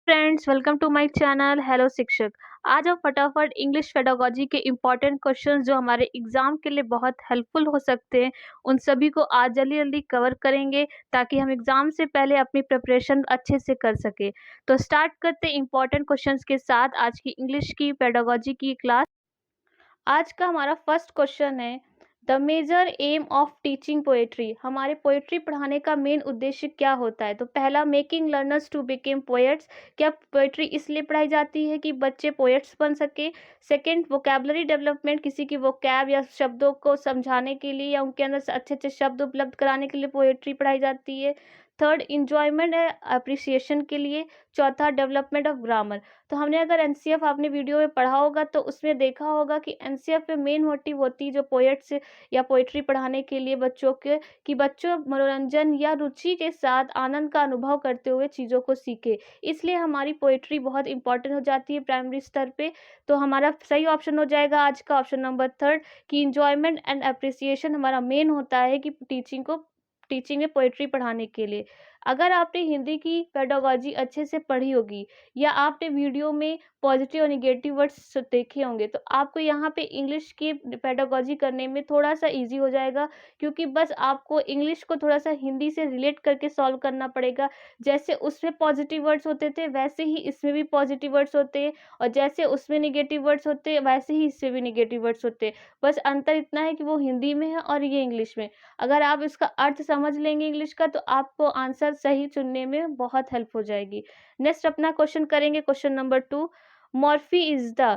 Friends, welcome to my channel hello शिक्षक। आज हम फटाफट इंग्लिश पेडागोजी के इम्पॉर्टेंट क्वेश्चंस जो हमारे एग्जाम के लिए बहुत हेल्पफुल हो सकते हैं उन सभी को आज जल्दी जल्दी कवर करेंगे ताकि हम एग्जाम से पहले अपनी प्रिपरेशन अच्छे से कर सके। तो स्टार्ट करते हैं इम्पॉर्टेंट क्वेश्चंस के साथ आज की इंग्लिश की पेडागोजी की क्लास। आज का हमारा फर्स्ट क्वेश्चन है the major aim of teaching poetry. हमारे पोएट्री पढ़ाने का मेन उद्देश्य क्या होता है? तो पहला, making learners to become poets. क्या पोएट्री इसलिए पढ़ाई जाती है कि बच्चे पोएट्स बन सके? Second, vocabulary development. किसी की वोकैब या शब्दों को समझाने के लिए या उनके अंदर से अच्छे अच्छे शब्द उपलब्ध कराने के लिए पोएट्री पढ़ाई जाती है। थर्ड, इंजॉयमेंट है अप्रिसिएशन के लिए। चौथा, डेवलपमेंट ऑफ ग्रामर। तो हमने अगर एनसीएफ आपने वीडियो में पढ़ा होगा तो उसमें देखा होगा कि एनसीएफ में मेन मोटिव होती है जो पोएट्स या पोएट्री पढ़ाने के लिए बच्चों के कि बच्चों मनोरंजन या रुचि के साथ आनंद का अनुभव करते हुए चीज़ों को सीखे। इसलिए हमारी पोएट्री बहुत इंपॉर्टेंट हो जाती है प्राइमरी स्तर पे। तो हमारा सही ऑप्शन हो जाएगा आज का ऑप्शन नंबर थर्ड कि इंजॉयमेंट एंड अप्रिसिएशन हमारा मेन होता है कि टीचिंग में पोएट्री पढ़ाने के लिए। अगर आपने हिंदी की पेडागोजी अच्छे से पढ़ी होगी या आपने वीडियो में पॉजिटिव और निगेटिव वर्ड्स देखे होंगे तो आपको यहाँ पे इंग्लिश की पेडागोजी करने में थोड़ा सा इजी हो जाएगा, क्योंकि बस आपको इंग्लिश को थोड़ा सा हिंदी से रिलेट करके सॉल्व करना पड़ेगा। जैसे उसमें पॉजिटिव वर्ड्स होते थे वैसे ही इसमें भी पॉजिटिव वर्ड्स होते हैं, और जैसे उसमें निगेटिव वर्ड्स होते हैं वैसे ही इसमें भी निगेटिव वर्ड्स होते हैं। बस अंतर इतना है कि वो हिंदी में है और ये इंग्लिश में। अगर आप इसका अर्थ समझ लेंगे इंग्लिश का तो आपको आंसर सही चुनने में बहुत हेल्प हो जाएगी। नेक्स्ट अपना क्वेश्चन करेंगे, question number 2। Morphy is the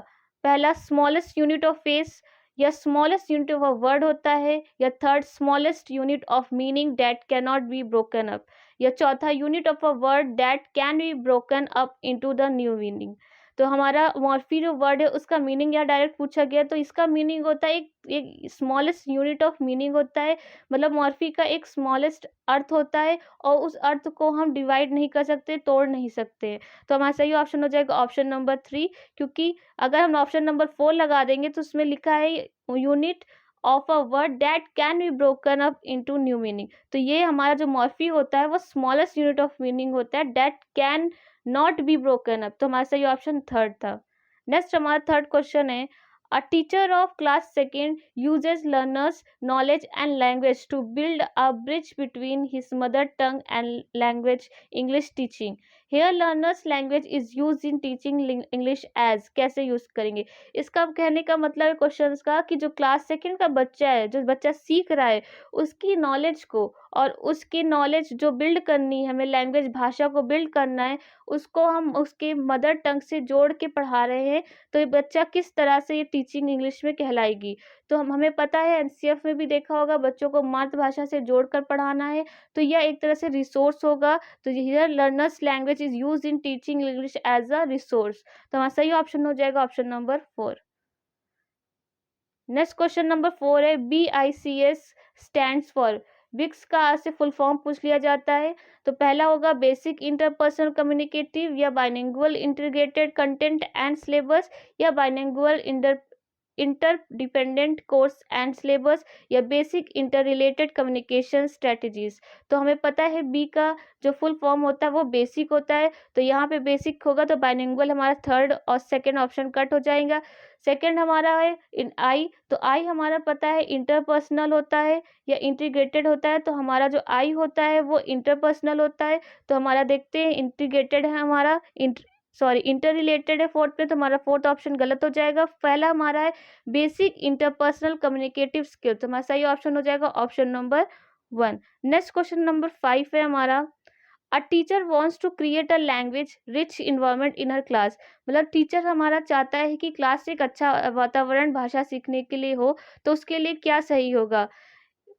पहला स्मॉलेस्ट यूनिट ऑफ फेस, या smallest unit of a word होता है, या third smallest unit of meaning that can not be broken up, या चौथा unit of a word that can be broken up into the new meaning. तो हमारा Morphy जो word है उसका मीनिंग या डायरेक्ट पूछा गया तो इसका मीनिंग होता है एक स्मॉलेस्ट यूनिट ऑफ मीनिंग होता है। मतलब मॉर्फी का एक स्मॉलेस्ट अर्थ होता है और उस अर्थ को हम डिवाइड नहीं कर सकते, तोड़ नहीं सकते। तो हमारा सही ऑप्शन हो जाएगा ऑप्शन नंबर 3, क्योंकि अगर हम ऑप्शन नंबर 4 लगा देंगे तो उसमें लिखा है unit of a word that can be broken up into new meaning. तो ये हमारा जो मॉर्फी होता है वो स्मॉलेस्ट यूनिट ऑफ मीनिंग होता है that can not be broken up. तो हमारा सही ऑप्शन थर्ड था। नेक्स्ट हमारा थर्ड क्वेश्चन है a teacher of class second uses learners knowledge and language to build a bridge between his mother tongue and language English teaching. Here learners language is use in teaching English as. कैसे use करेंगे? इसका कहने का मतलब है question का कि जो क्लास सेकेंड का बच्चा है, जो बच्चा सीख रहा है, उसकी नॉलेज को और उसकी नॉलेज जो बिल्ड करनी है, हमें लैंग्वेज भाषा को बिल्ड करना है, उसको हम उसके मदर टंग से जोड़ के पढ़ा रहे हैं। तो ये बच्चा किस तरह से ये टीचिंग इंग्लिश में कहलाएगी? तो हमें पता है एनसीएफ में भी देखा होगा बच्चों को मातृभाषा से जोड़कर पढ़ाना है, तो यह एक तरह से रिसोर्स होगा। तो here learners language is used in teaching English as a resource. तो हमारा सही ऑप्शन हो जाएगा option number 4। Next question number 4 है BICS स्टैंड्स फॉर। बिक्स का आज से फुल फॉर्म पूछ लिया जाता है। तो पहला होगा बेसिक इंटरपर्सनल कम्युनिकेटिव, या bilingual integrated content and syllabus, या bilingual interdependent course and syllabus, या basic inter related communication strategies. तो हमें पता है बी का जो फुल फॉर्म होता है वो बेसिक होता है, तो यहाँ पे बेसिक होगा तो बाइलिंगुअल हमारा थर्ड और सेकंड ऑप्शन कट हो जाएगा। सेकंड हमारा है इन आई, तो आई हमारा पता है इंटरपर्सनल होता है या इंटीग्रेटेड होता है, तो हमारा जो आई होता है वो इंटरपर्सनल होता है। तो हमारा देखते हैं इंटीग्रेटेड है हमारा इंटर रिलेटेड है फोर्थ पे, तो हमारा फोर्थ ऑप्शन गलत हो जाएगा। पहला हमारा है बेसिक इंटरपर्सनल कम्युनिकेटिव स्किल, तो हमारा सही ऑप्शन हो जाएगा option number 1। Next question number 5 है हमारा a teacher wants to create a language rich environment in her class. मतलब टीचर हमारा चाहता है कि क्लास से एक अच्छा वातावरण भाषा सीखने के लिए हो, तो उसके लिए क्या सही होगा?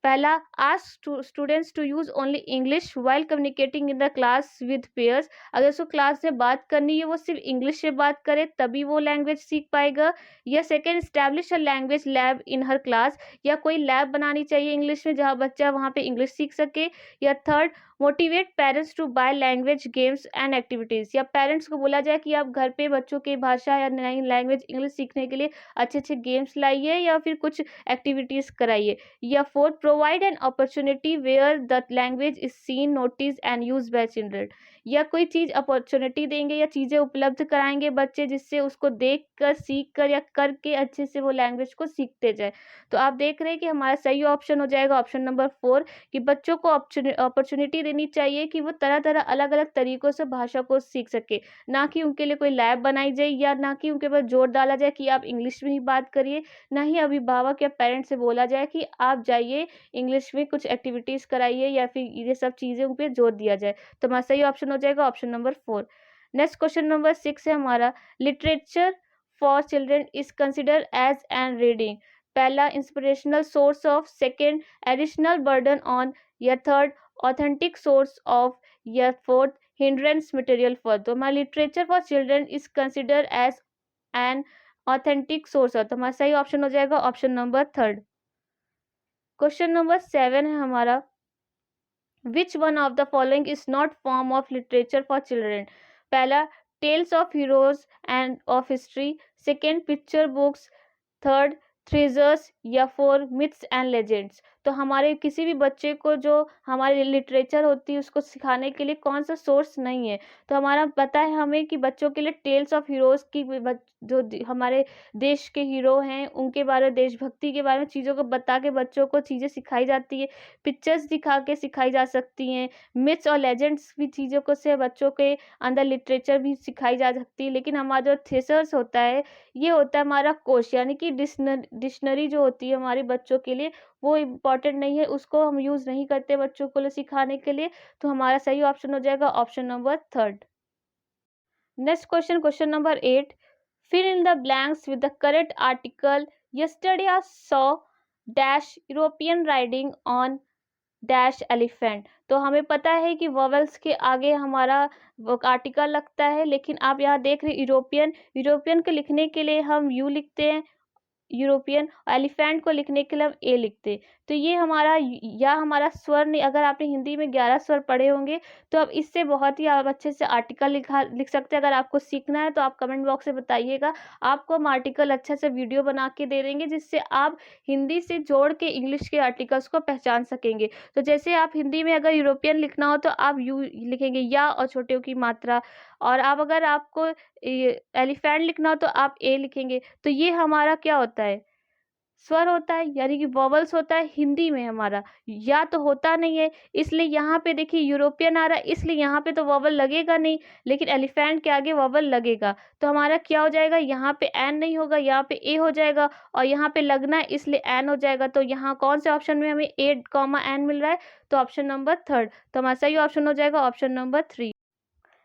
पहला, ask students to use only English while communicating in the class with pairs. अगर उसको क्लास में बात करनी है वो सिर्फ इंग्लिश में बात करे तभी वो लैंग्वेज सीख पाएगा। या second, establish a language lab in her class, या कोई लैब बनानी चाहिए इंग्लिश में जहाँ बच्चा वहाँ पे इंग्लिश सीख सके। या third, motivate parents to buy language games and activities, या पेरेंट्स को बोला जाए कि आप घर पे बच्चों की भाषा या नई लैंग्वेज इंग्लिश सीखने के लिए अच्छे अच्छे गेम्स लाइए या फिर कुछ एक्टिविटीज़ कराइए। या fourth, provide an opportunity where the language is seen notice and use by children, या कोई चीज़ अपॉर्चुनिटी देंगे या चीज़ें उपलब्ध कराएँगे बच्चे, जिससे उसको देख कर, सीख कर या करके अच्छे से वो लैंग्वेज को सीखते जाएँ। तो आप देख रहे हैं कि हमारा सही ऑप्शन हो जाएगा ऑप्शन नंबर 4, कि बच्चों को अपॉर्चुनिटी देनी चाहिए कि वो तरह-तरह, अलग-अलग तरीकों से भाषा को सीख सके। ना कि उनके लिए कोई लैब बनाई जाए या ना कि उनके ऊपर जोर डाला जाए कि आप इंग्लिश में ही बात करिए, ना ही अभिभावक या पेरेंट्स से बोला जाए कि आप जाइए इंग्लिश में कुछ एक्टिविटीज़ कराइए या फिर ये सब चीज़ें उन पे जोर दिया जाए। तो हमारा सही ऑप्शन हो जाएगा option number 4। Next question number 6 है हमारा, literature for children is considered as an reading. पहला, inspirational source of, second, additional burden on, या थर्ड, ऑथेंटिक सोर्स ऑफ, या फोर्थ, हिंड्रेंस मटेरियल फॉर। तो हमारा literature for children is consider as an authentic source है, तो हमारा सही option हो जाएगा ऑप्शन नंबर 3। क्वेश्चन नंबर 7 है हमारा, which one of the following is not form of literature for children. पहला, tales of heroes and of history, second, picture books, third, treasures, या फोर, मिथ्स एंड लेजेंड्स। तो हमारे किसी भी बच्चे को जो हमारी लिटरेचर होती है उसको सिखाने के लिए कौन सा सोर्स नहीं है। तो हमारा पता है हमें कि बच्चों के लिए टेल्स ऑफ हीरोज़ की जो हमारे देश के हीरो हैं उनके बारे में, देशभक्ति के बारे में चीज़ों को बता के बच्चों को चीज़ें सिखाई जाती है। पिक्चर्स दिखा के सिखाई जा सकती हैं। मिथ्स और लेजेंड्स भी चीज़ों को से बच्चों के अंदर लिटरेचर भी सिखाई जा सकती है। लेकिन हमारा जो थ्रेजर्स होता है, ये होता है हमारा कोश, यानी कि डिक्शनरी जो होती है हमारे बच्चों के लिए, वो इम्पॉर्टेंट नहीं है, उसको हम यूज़ नहीं करते बच्चों को सिखाने के लिए। तो हमारा सही ऑप्शन हो जाएगा option number 3। Next question, question number 8, fill in the blanks with the correct article. Yesterday I saw dash European riding on dash elephant. तो हमें पता है कि वॉवेल्स के आगे हमारा वो आर्टिकल लगता है, लेकिन आप यहाँ देख रहे यूरोपियन, यूरोपियन को लिखने के लिए हम यू लिखते हैं यूरोपियन, और एलिफेंट को लिखने के लिए हम ए लिखते। तो ये हमारा या हमारा स्वर नहीं, अगर आपने हिंदी में 11 स्वर पढ़े होंगे तो अब इससे बहुत ही आप अच्छे से आर्टिकल लिख सकते हैं। अगर आपको सीखना है तो आप कमेंट बॉक्स में बताइएगा, आपको हम आर्टिकल अच्छा से वीडियो बना के दे देंगे जिससे आप हिंदी से जोड़ के इंग्लिश के आर्टिकल्स को पहचान सकेंगे। तो जैसे आप हिंदी में अगर यूरोपियन लिखना हो तो आप यू लिखेंगे, या और छोटे की मात्रा, और आप अगर आपको एलिफेंट लिखना हो तो आप ए लिखेंगे। तो ये हमारा क्या होता है, स्वर होता है, यानी कि वॉवल्स होता है हिंदी में हमारा, या तो होता नहीं है। इसलिए यहाँ पे देखिए यूरोपियन आ रहा है, इसलिए यहाँ पे तो वॉवल लगेगा नहीं, लेकिन एलिफेंट के आगे वॉवल लगेगा। तो हमारा क्या हो जाएगा, यहाँ पे एन नहीं होगा, यहाँ पे ए हो जाएगा, और यहाँ पे लगना है इसलिए एन हो जाएगा। तो यहाँ कौन से ऑप्शन में हमें ए कॉमा एन मिल रहा है, तो ऑप्शन नंबर 3। तो हमारा सही ऑप्शन हो जाएगा ऑप्शन नंबर 3।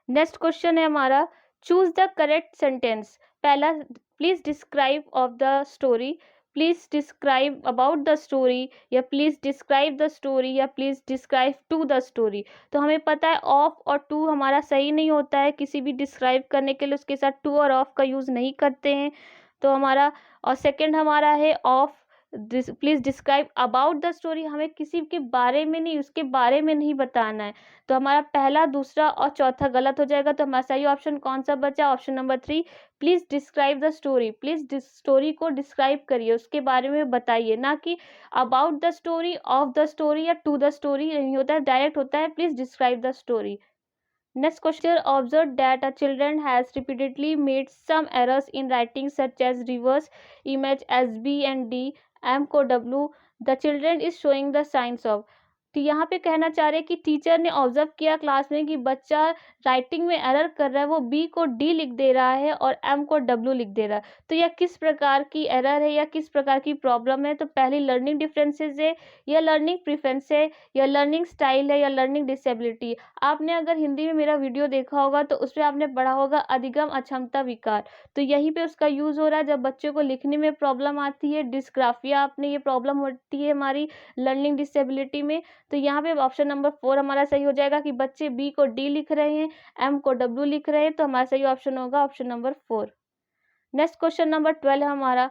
नेक्स्ट क्वेश्चन है हमारा, चूज द करेक्ट सेंटेंस। पहला, please describe of the story, please describe about the story, या प्लीज डिस्क्राइब द स्टोरी, या please describe to the story. तो हमें पता है ऑफ और टू हमारा सही नहीं होता है, किसी भी डिस्क्राइब करने के लिए उसके साथ टू और ऑफ का यूज़ नहीं करते हैं। तो हमारा, और सेकंड हमारा है of, please describe about the story, हमें किसी के बारे में नहीं, उसके बारे में नहीं बताना है। तो हमारा पहला, दूसरा और चौथा गलत हो जाएगा। तो हमारा सही ऑप्शन कौन सा बचा, option number 3, please describe the story. Please story को डिस्क्राइब करिए, उसके बारे में बताइए, ना कि about the story, of the story, या टू द स्टोरी नहीं होता है, डायरेक्ट होता है please describe the story. Next question, observe that a children has repeatedly made some errors in writing such as reverse image as B and D, M को W, the children is showing the signs of। तो यहाँ पे कहना चाह रहे हैं कि teacher ने ऑब्जर्व किया क्लास में कि बच्चा राइटिंग में एरर कर रहा है, वो बी को डी लिख दे रहा है और एम को डब्ल्यू लिख दे रहा है। तो यह किस प्रकार की एरर है या किस प्रकार की प्रॉब्लम है, तो पहली लर्निंग डिफरेंसेस है, या लर्निंग प्रिफरेंस है, या लर्निंग स्टाइल है, या लर्निंग डिसेबिलिटी। आपने अगर हिंदी में मेरा वीडियो देखा होगा तो उसमें आपने पढ़ा होगा अधिगम अक्षमता विकार, तो यहीं पे उसका यूज़ हो रहा है जब बच्चों को लिखने में प्रॉब्लम आती है। डिस्ग्राफिया आपने, ये प्रॉब्लम होती है हमारी लर्निंग डिसेबिलिटी में। तो यहाँ पे ऑप्शन नंबर 4 हमारा सही हो जाएगा कि बच्चे बी को डी लिख रहे हैं, एम को डब्ल्यू लिख रहे हैं। तो हमारा सही ऑप्शन होगा option number 4। Next question number 12 है हमारा,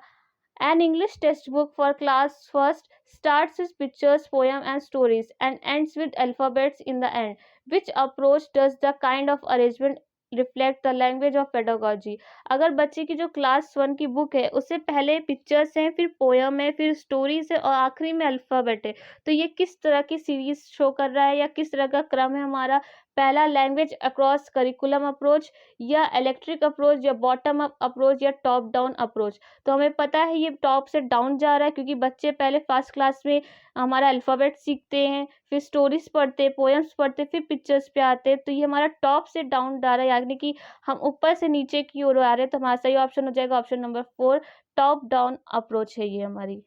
an English textbook for class first starts with pictures, poem and stories and ends with alphabets in the end. Which approach does the kind of arrangement reflect the language of pedagogy? अगर बच्चे की जो class 1 की book है उससे पहले pictures हैं, फिर पोयम है, फिर स्टोरीज है और आखिरी में अल्फ़ाबेट है, तो ये किस तरह की सीरीज शो कर रहा है या किस तरह का क्रम है हमारा? पहला लैंग्वेज अक्रॉस करिकुलम अप्रोच, या इलेक्ट्रिक अप्रोच, या बॉटम अप अप्रोच, या टॉप डाउन अप्रोच। तो हमें पता है ये टॉप से डाउन जा रहा है, क्योंकि बच्चे पहले फर्स्ट क्लास में हमारा अल्फ़ाबेट सीखते हैं, फिर स्टोरीज़ पढ़ते हैं, पोएम्स पढ़ते हैं, फिर पिक्चर्स पे आते हैं। तो ये हमारा टॉप से डाउन जा रहा है, यानी कि हम ऊपर से नीचे की ओर आ रहे हैं। तो हमारा सही ऑप्शन हो जाएगा option number 4, top down approach है ये हमारी।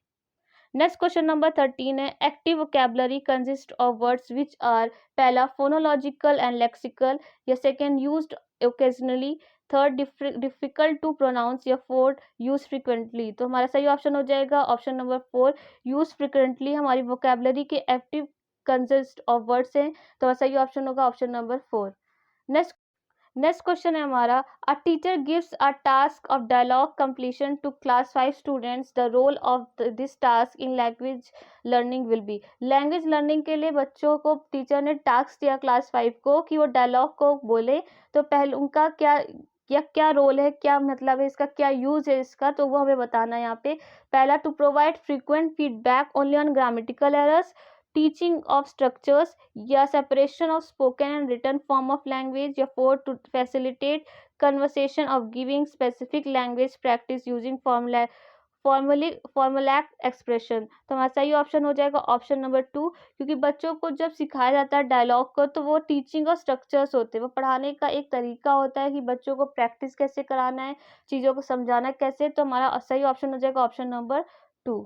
नेक्स्ट क्वेश्चन नंबर 13 है, active vocabulary consist of words which are, पहला फोनोलॉजिकल एंड लेक्सिकल, या second used occasionally, third difficult to pronounce, या फोर्थ यूज फ्रिक्वेंटली। तो हमारा सही ऑप्शन हो जाएगा ऑप्शन नंबर 4, यूज फ्रिक्वेंटली हमारी वोकैबुलरी के एक्टिव कंसिस्ट ऑफ वर्ड्स हैं। तो हमारा सही ऑप्शन होगा option number 4। Next next question है हमारा, a teacher gives a task of dialogue completion to class 5 students, the role of this task in language learning will be. Language learning के लिए बच्चों को टीचर ने टास्क दिया class 5 को कि वो डायलॉग को बोले। तो पहले उनका क्या रोल है, क्या मतलब है इसका, क्या यूज है इसका, तो वो हमें बताना है यहाँ पे। पहला, to provide frequent feedback only on grammatical errors, teaching of structures, या separation of spoken and written form of language, या four, to facilitate conversation of giving specific language practice using formulaic expression. तो हमारा सही option हो जाएगा option number 2, क्योंकि बच्चों को जब सिखाया जाता है डायलॉग को तो वो टीचिंग और स्ट्रक्चर्स होते हैं, वो पढ़ाने का एक तरीका होता है कि बच्चों को प्रैक्टिस कैसे कराना है, चीज़ों को समझाना कैसे। तो हमारा सही ऑप्शन हो जाएगा ऑप्शन नंबर 2।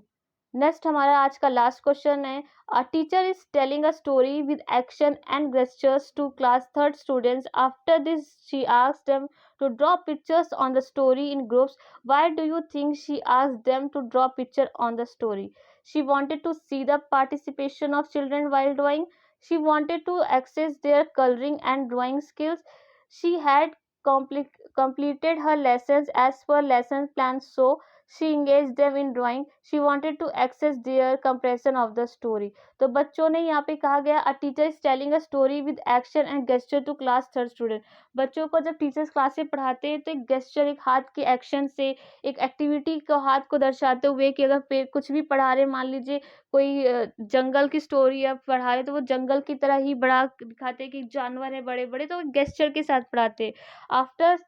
नेक्स्ट हमारा आज का लास्ट क्वेश्चन है, a teacher is telling a story with action and gestures to class 3rd students, after this she asked them to draw pictures on the story in groups. Why do you think she asked them to draw picture on the story? She wanted to see the participation of children while drawing. She wanted to access their coloring and drawing skills. She had completed her lessons as per lesson plan, so she engaged them in drawing. She wanted to access their comprehension of the story. तो बच्चों ने यहाँ पे कहा गया, a teacher is telling a story with action and gesture to class 3rd student. बच्चों को जब टीचर्स क्लास में पढ़ाते हैं तो एक गेस्चर, एक हाथ के एक्शन से, एक एक्टिविटी को हाथ को दर्शाते हुए कि अगर कुछ भी पढ़ा रहे, मान लीजिए कोई जंगल की स्टोरी आप पढ़ा रहे तो वो जंगल की तरह ही बड़ा दिखाते हैं कि जानवर है बड़े बड़े, तो गेस्चर के साथ पढ़ाते हैं। After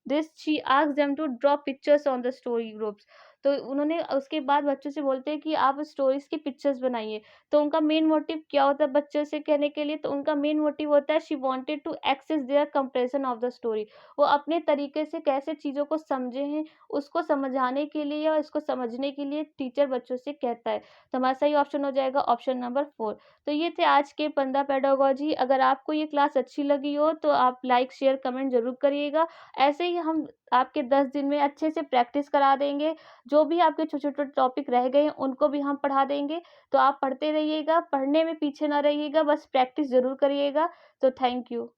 this she asked them to draw pictures on the story groups. तो उन्होंने उसके बाद बच्चों से बोलते हैं कि आप स्टोरीज की पिक्चर्स बनाइए। तो उनका मेन मोटिव क्या होता है बच्चों से कहने के लिए, तो उनका मेन मोटिव होता है she wanted to access their compression of the story. वो अपने तरीके से कैसे चीज़ों को समझे हैं, उसको समझाने के लिए या इसको समझने के लिए टीचर बच्चों से कहता है। तो हमारा सही ऑप्शन हो जाएगा ऑप्शन नंबर 4। तो ये थे आज के पंद्रह पेडागोजी। अगर आपको ये क्लास अच्छी लगी हो तो आप लाइक शेयर कमेंट ज़रूर करिएगा। ऐसे ही हम आपके 10 दिन में अच्छे से प्रैक्टिस करा देंगे। जो भी आपके छोटे-छोटे टॉपिक रह गए हैं उनको भी हम पढ़ा देंगे। तो आप पढ़ते रहिएगा, पढ़ने में पीछे ना रहिएगा, बस प्रैक्टिस ज़रूर करिएगा। तो थैंक यू।